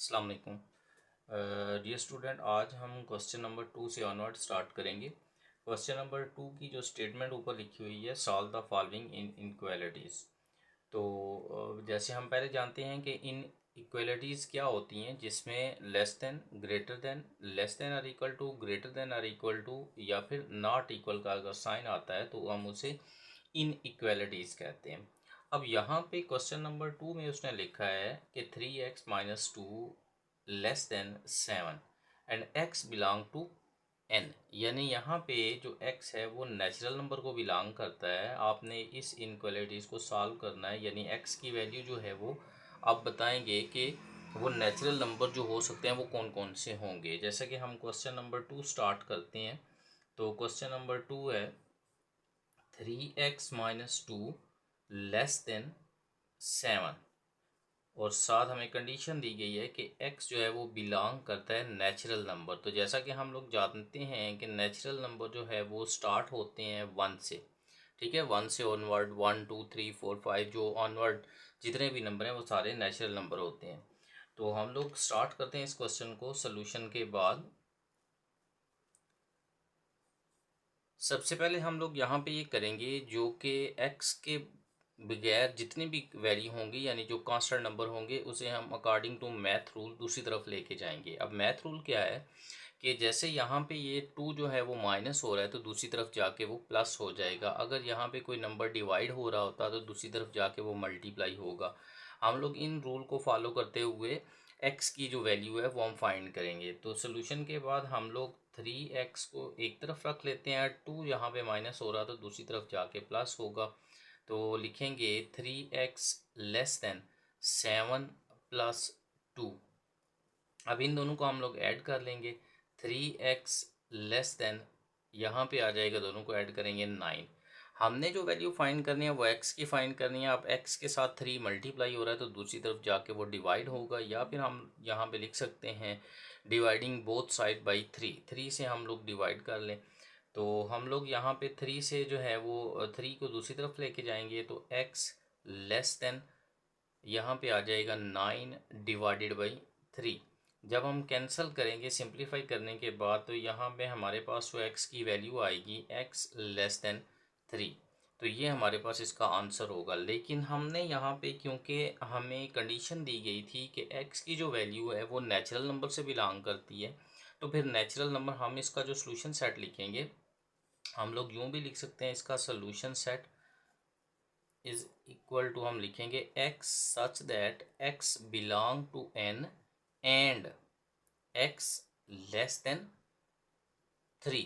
अस्सलाम वालेकुम dear student, आज हम क्वेश्चन नंबर 2 से ऑनवर्ड स्टार्ट करेंगे। क्वेश्चन नंबर 2 की जो स्टेटमेंट ऊपर लिखी हुई है, solve the following in inequalities. तो जैसे हम पहले जानते हैं कि इन इक्वलिटीज़ क्या होती हैं, जिसमें less than, greater than, less than और इक्वल टू, ग्रेटर देन और इक्वल टू या फिर नॉट इक्वल का अगर साइन आता है तो हम उसे इन इक्वलिटीज़ कहते हैं। अब यहाँ पे क्वेश्चन नंबर 2 में उसने लिखा है कि 3x-2 less than 7 and x belong to n, यानी यहाँ पे जो x है वो नेचुरल नंबर को बिलोंग करता है। आपने इस इनक्वालिटीज़ को सॉल्व करना है, यानी x की वैल्यू जो है वो आप बताएंगे कि वो नेचुरल नंबर जो हो सकते हैं वो कौन कौन से होंगे। जैसे कि हम क्वेश्चन नंबर 2 स्टार्ट करते हैं। तो क्वेश्चन नंबर 2 है 3x-2 लेस देन 7 और साथ हमें कंडीशन दी गई है कि x जो है वो बिलोंग करता है नेचुरल नंबर। तो जैसा कि हम लोग जानते हैं कि नेचुरल नंबर जो है वो स्टार्ट होते हैं 1 से, ठीक है। 1 से ऑनवर्ड, 1 2 3 4 5 जो ऑनवर्ड जितने भी नंबर हैं वो सारे नेचुरल नंबर होते हैं। तो हम लोग स्टार्ट करते हैं इस क्वेश्चन को सोल्यूशन के बाद। सबसे पहले हम लोग यहाँ पे ये करेंगे जो कि x के बगैर जितनी भी वैल्यू होंगी, यानी जो कांस्टेंट नंबर होंगे, उसे हम अकॉर्डिंग टू मैथ रूल दूसरी तरफ लेके जाएंगे। अब मैथ रूल क्या है कि जैसे यहाँ पे ये 2 जो है वो माइनस हो रहा है तो दूसरी तरफ जाके वो प्लस हो जाएगा। अगर यहाँ पे कोई नंबर डिवाइड हो रहा होता तो दूसरी तरफ जाके वो मल्टीप्लाई होगा। हम लोग इन रूल को फॉलो करते हुए x की जो वैल्यू है वो हम फाइंड करेंगे। तो सोल्यूशन के बाद हम लोग 3x को एक तरफ रख लेते हैं, 2 यहाँ पे माइनस हो रहा तो दूसरी तरफ जाके प्लस होगा। तो लिखेंगे 3x लेस देन 7 प्लस 2। अब इन दोनों को हम लोग ऐड कर लेंगे। 3x लेस देन, यहाँ पे आ जाएगा, दोनों को ऐड करेंगे 9। हमने जो वैल्यू फाइंड करनी है वो x की फाइंड करनी है। अब x के साथ 3 मल्टीप्लाई हो रहा है तो दूसरी तरफ जाके वो डिवाइड होगा, या फिर हम यहाँ पे लिख सकते हैं डिवाइडिंग बोथ साइड बाई 3 से हम लोग डिवाइड कर लें। तो हम लोग यहाँ पे 3 से जो है वो 3 को दूसरी तरफ लेके जाएंगे तो x लेस देन, यहाँ पे आ जाएगा 9 डिवाइडेड बाई 3। जब हम कैंसिल करेंगे सिंप्लीफाई करने के बाद तो यहाँ पे हमारे पास जो x की वैल्यू आएगी x लेस देन 3। तो ये हमारे पास इसका आंसर होगा। लेकिन हमने यहाँ पे, क्योंकि हमें कंडीशन दी गई थी कि x की जो वैल्यू है वो नेचुरल नंबर से बिलोंग करती है, तो फिर नेचुरल नंबर हम इसका जो सोल्यूशन सेट लिखेंगे, हम लोग यूँ भी लिख सकते हैं इसका solution set is equal to, हम लिखेंगे x such that x belong to n and x less than 3।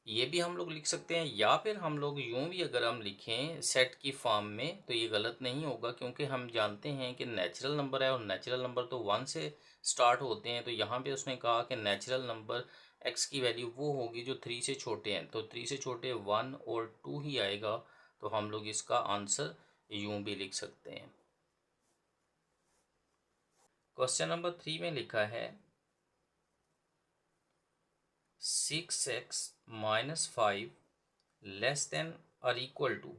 ये भी हम लोग लिख सकते हैं, या फिर हम लोग यूं भी अगर हम लिखें सेट की फॉर्म में तो ये गलत नहीं होगा, क्योंकि हम जानते हैं कि नेचुरल नंबर है और नेचुरल नंबर तो 1 से स्टार्ट होते हैं। तो यहाँ पे उसने कहा कि नेचुरल नंबर x की वैल्यू वो होगी जो 3 से छोटे हैं, तो 3 से छोटे 1 और 2 ही आएगा। तो हम लोग इसका आंसर यूं भी लिख सकते हैं। क्वेश्चन नंबर 3 में लिखा है 6x-5 लेस देन और इक्वल टू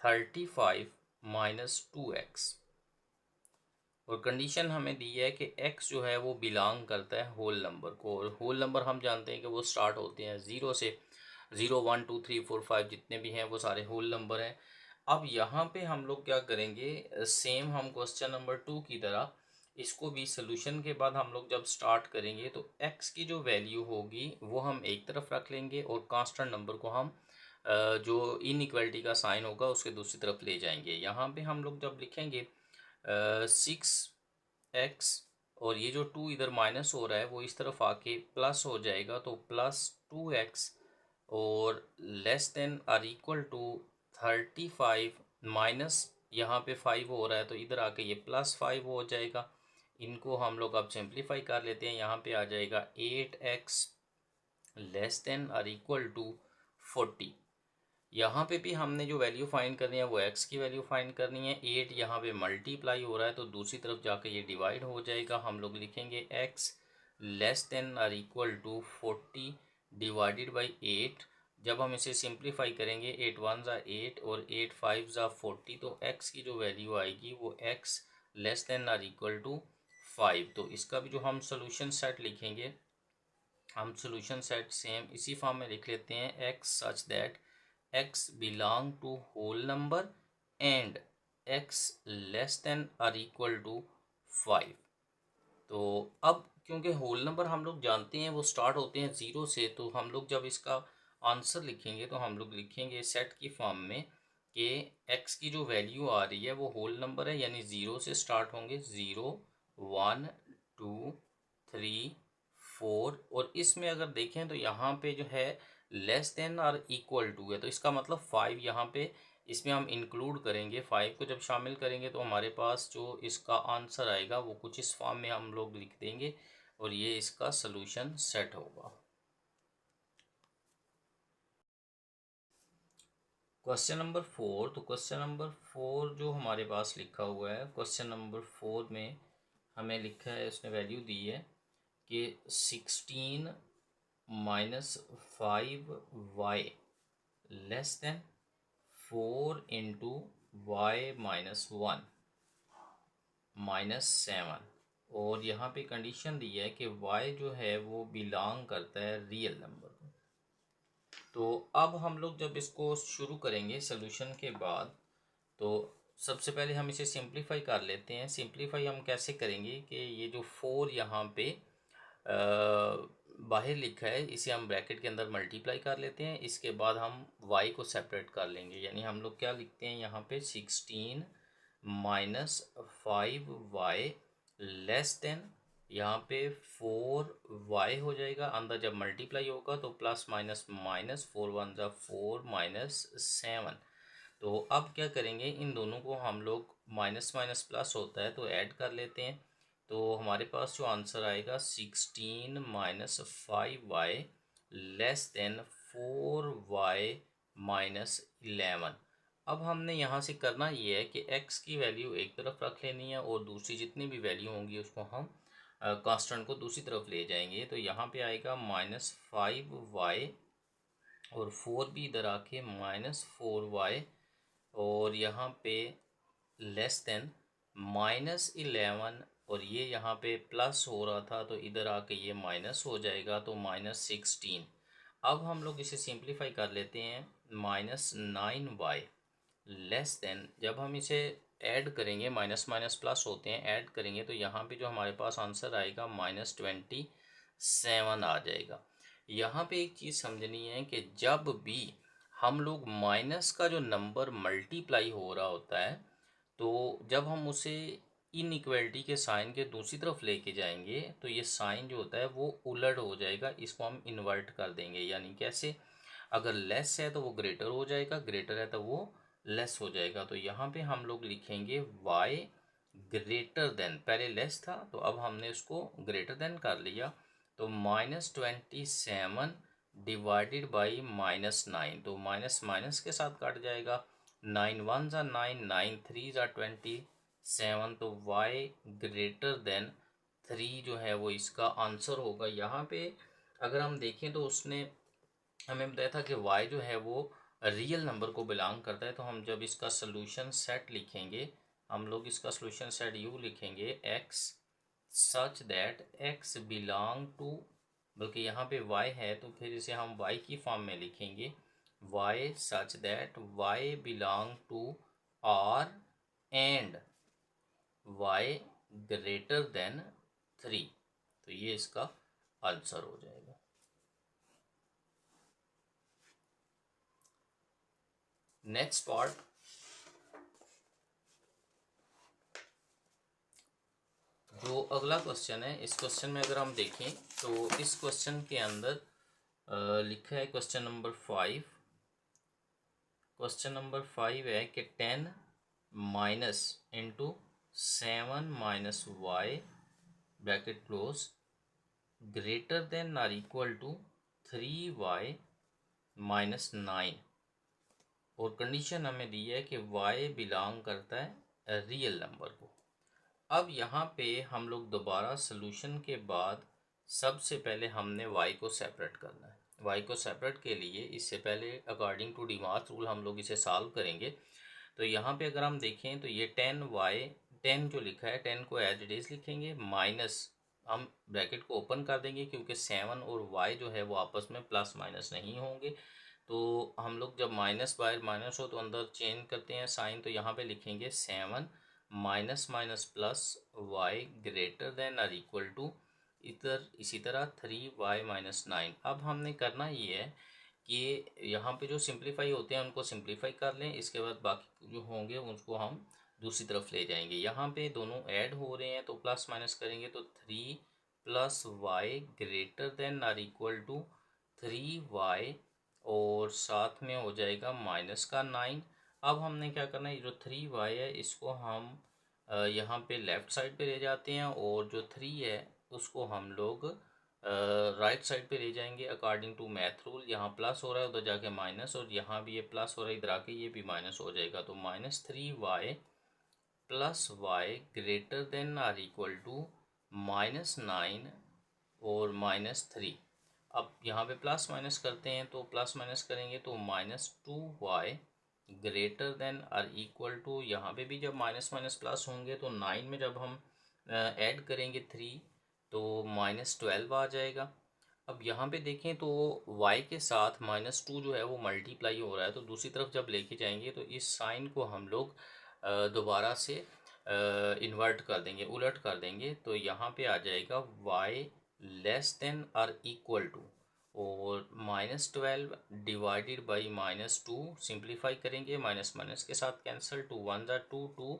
35-2x, और कंडीशन हमें दी है कि x जो है वो बिलोंग करता है होल नंबर को, और होल नंबर हम जानते हैं कि वो स्टार्ट होते हैं 0 से। 0 1 2 3 4 5 जितने भी हैं वो सारे होल नंबर हैं। अब यहाँ पे हम लोग क्या करेंगे, सेम हम क्वेश्चन नंबर 2 की तरह इसको भी सोल्यूशन के बाद हम लोग जब स्टार्ट करेंगे तो x की जो वैल्यू होगी वो हम एक तरफ रख लेंगे और कांस्टेंट नंबर को हम जो इनइक्वालिटी का साइन होगा उसके दूसरी तरफ ले जाएंगे। यहाँ पे हम लोग जब लिखेंगे 6x और ये जो 2 इधर माइनस हो रहा है वो इस तरफ आके प्लस हो जाएगा, तो +2x और लेस देन और इक्वल टू 35 माइनस यहाँ पे 5 हो रहा है तो इधर आके ये +5 हो जाएगा। इनको हम लोग अब सिंप्लीफाई कर लेते हैं। यहाँ पे आ जाएगा 8x लेस देन और इक्वल टू 40। यहाँ पे भी हमने जो वैल्यू फाइंड करनी है वो x की वैल्यू फाइंड करनी है। 8 यहाँ पे मल्टीप्लाई हो रहा है तो दूसरी तरफ जाके ये डिवाइड हो जाएगा। हम लोग लिखेंगे x लेस देन और इक्वल टू 40 डिवाइडेड बाई 8। जब हम इसे सिंप्लीफाई करेंगे 8 1 ज़ा 8 और 8 5 ज़ा 40, तो x की जो वैल्यू आएगी वो x लेस देन और इक्वल टू 5। तो इसका भी जो हम सोल्यूशन सेट लिखेंगे, हम सोल्यूशन सेट सेम इसी फॉर्म में लिख लेते हैं, x such that x belong to whole number and x less than और इक्वल टू 5। तो अब क्योंकि होल नंबर हम लोग जानते हैं वो स्टार्ट होते हैं ज़ीरो से, तो हम लोग जब इसका आंसर लिखेंगे तो हम लोग लिखेंगे सेट की फॉर्म में कि एक्स की जो वैल्यू आ रही है वो होल नंबर है, यानी ज़ीरो से स्टार्ट होंगे, 0 1 2 3 4। और इसमें अगर देखें तो यहाँ पे जो है लेस देन और इक्वल टू है, तो इसका मतलब 5 यहाँ पे इसमें हम इंक्लूड करेंगे। 5 को जब शामिल करेंगे तो हमारे पास जो इसका आंसर आएगा वो कुछ इस फॉर्म में हम लोग लिख देंगे और ये इसका सलूशन सेट होगा। Question number 4। तो क्वेश्चन नंबर 4 जो हमारे पास लिखा हुआ है, क्वेश्चन नंबर 4 में हमें लिखा है, उसने वैल्यू दी है कि 16 minus 5y less than 4 into y minus 1 minus 7। और यहाँ पे कंडीशन दी है कि y जो है वो बिलोंग करता है रियल नंबर को। तो अब हम लोग जब इसको शुरू करेंगे सोल्यूशन के बाद, तो सबसे पहले हम इसे सिंप्लीफाई कर लेते हैं। सिंप्लीफाई हम कैसे करेंगे कि ये जो 4 यहाँ पे बाहर लिखा है इसे हम ब्रैकेट के अंदर मल्टीप्लाई कर लेते हैं, इसके बाद हम y को सेपरेट कर लेंगे। यानी हम लोग क्या लिखते हैं यहाँ पे 16 माइनस 5y लेस देन, यहाँ पे 4y हो जाएगा, अंदर जब मल्टीप्लाई होगा तो प्लस माइनस माइनस, 4 1 जा 4 माइनस 7। तो अब क्या करेंगे, इन दोनों को हम लोग माइनस माइनस प्लस होता है तो ऐड कर लेते हैं। तो हमारे पास जो आंसर आएगा 16 minus 5y less then 4y minus 11। अब हमने यहाँ से करना ये है कि x की वैल्यू एक तरफ रख लेनी है और दूसरी जितनी भी वैल्यू होंगी उसको हम कांस्टेंट को दूसरी तरफ ले जाएंगे। तो यहाँ पे आएगा माइनस 5y और 4 भी इधर आके माइनस 4y, और यहाँ पे लेस देन माइनस 11, और ये यहाँ पे प्लस हो रहा था तो इधर आके ये माइनस हो जाएगा तो माइनस 16। अब हम लोग इसे सिंप्लीफाई कर लेते हैं, माइनस 9y लेस देन, जब हम इसे ऐड करेंगे माइनस माइनस प्लस होते हैं, ऐड करेंगे तो यहाँ पे जो हमारे पास आंसर आएगा माइनस 27 आ जाएगा। यहाँ पे एक चीज़ समझनी है कि जब भी हम लोग माइनस का जो नंबर मल्टीप्लाई हो रहा होता है, तो जब हम उसे इनइक्वालिटी के साइन के दूसरी तरफ लेके जाएंगे तो ये साइन जो होता है वो उलट हो जाएगा, इसको हम इन्वर्ट कर देंगे। यानी कैसे, अगर लेस है तो वो ग्रेटर हो जाएगा, ग्रेटर है तो वो लेस हो जाएगा। तो यहाँ पे हम लोग लिखेंगे y ग्रेटर देन, पहले लेस था तो अब हमने उसको ग्रेटर देन कर लिया, तो माइनस 27 डिवाइडेड बाई माइनस 9। तो माइनस माइनस के साथ काट जाएगा, 9 1 ज़ा 9, 9 3 ज़ा 27। तो y ग्रेटर देन 3 जो है वो इसका आंसर होगा। यहाँ पे अगर हम देखें तो उसने हमें बताया था कि y जो है वो रियल नंबर को बिलोंग करता है। तो हम जब इसका सोल्यूशन सेट लिखेंगे, हम लोग इसका सोल्यूशन सेट यूँ लिखेंगे, x such that x belong to, बल्कि यहाँ पे y है तो फिर इसे हम y की फॉर्म में लिखेंगे, y such that y belong to r and y greater than 3। तो ये इसका आंसर हो जाएगा। नेक्स्ट पार्ट, जो अगला क्वेश्चन है, इस क्वेश्चन में अगर हम देखें तो इस क्वेश्चन के अंदर लिखा है क्वेश्चन नंबर 5। क्वेश्चन नंबर 5 है कि 10 minus into 7 minus y bracket close greater than और इक्वल टू 3y माइनस 9। और कंडीशन हमें दी है कि y बिलोंग करता है रियल नंबर को। अब यहाँ पे हम लोग दोबारा सोल्यूशन के बाद सबसे पहले हमने y को सेपरेट करना है। y को सेपरेट के लिए इससे पहले according to the march rule हम लोग इसे सॉल्व करेंगे। तो यहाँ पे अगर हम देखें तो ये 10y 10 जो लिखा है 10 को एज इट इज़ लिखेंगे, माइनस हम ब्रैकेट को ओपन कर देंगे क्योंकि 7 और y जो है वो आपस में प्लस माइनस नहीं होंगे। तो हम लोग जब माइनस बाहर माइनस हो तो अंदर चेंज करते हैं साइन, तो यहाँ पे लिखेंगे 7 minus minus plus y greater than और इक्वल टू इधर इसी तरह 3y माइनस 9। अब हमने करना ये है कि यहाँ पे जो सिंप्लीफाई होते हैं उनको सिंप्लीफाई कर लें, इसके बाद बाकी जो होंगे उनको हम दूसरी तरफ ले जाएंगे। यहाँ पे दोनों ऐड हो रहे हैं तो प्लस माइनस करेंगे तो 3 प्लस वाई ग्रेटर देन और इक्वल टू 3y और साथ में हो जाएगा माइनस का 9। अब हमने क्या करना है, जो 3y है इसको हम यहाँ पे लेफ़्ट साइड पे ले जाते हैं और जो 3 है उसको हम लोग राइट साइड पे ले जाएंगे अकॉर्डिंग टू मैथ रूल। यहाँ प्लस हो रहा है उधर जाके माइनस, और यहाँ भी ये प्लस हो रहा है इधर आके ये भी माइनस हो जाएगा। तो -3y plus y greater than और इक्वल टू -9 और -3। अब यहाँ पे प्लस माइनस करते हैं तो प्लस माइनस करेंगे तो -2y ग्रेटर देन और इक्वल टू, यहाँ पे भी जब माइनस माइनस प्लस होंगे तो 9 में जब हम ऐड करेंगे 3 तो -12 आ जाएगा। अब यहाँ पे देखें तो y के साथ -2 जो है वो मल्टीप्लाई हो रहा है, तो दूसरी तरफ जब लेके जाएंगे तो इस साइन को हम लोग दोबारा से इन्वर्ट कर देंगे, उलट कर देंगे। तो यहाँ पे आ जाएगा y लेस देन और इक्वल टू और -12 डिवाइडेड बाई -2 सिंप्लीफाई करेंगे, माइनस माइनस के साथ कैंसिल, 2 1 ज़ा 2 2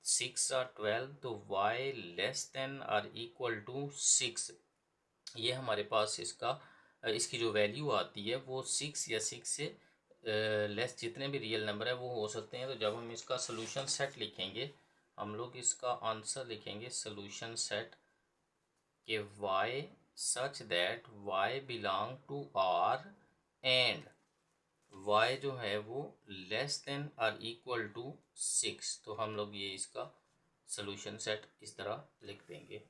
6 ज़ा 12, तो y लेस देन और इक्वल टू 6। ये हमारे पास इसकी जो वैल्यू आती है वो 6 या 6 से लेस जितने भी रियल नंबर है वो हो सकते हैं। तो जब हम इसका सोल्यूशन सेट लिखेंगे, हम लोग इसका आंसर लिखेंगे सोल्यूशन सेट के y such that y belong to R and y जो है वो लेस देन और इक्वल टू 6। तो हम लोग ये इसका सोल्यूशन सेट इस तरह लिख देंगे।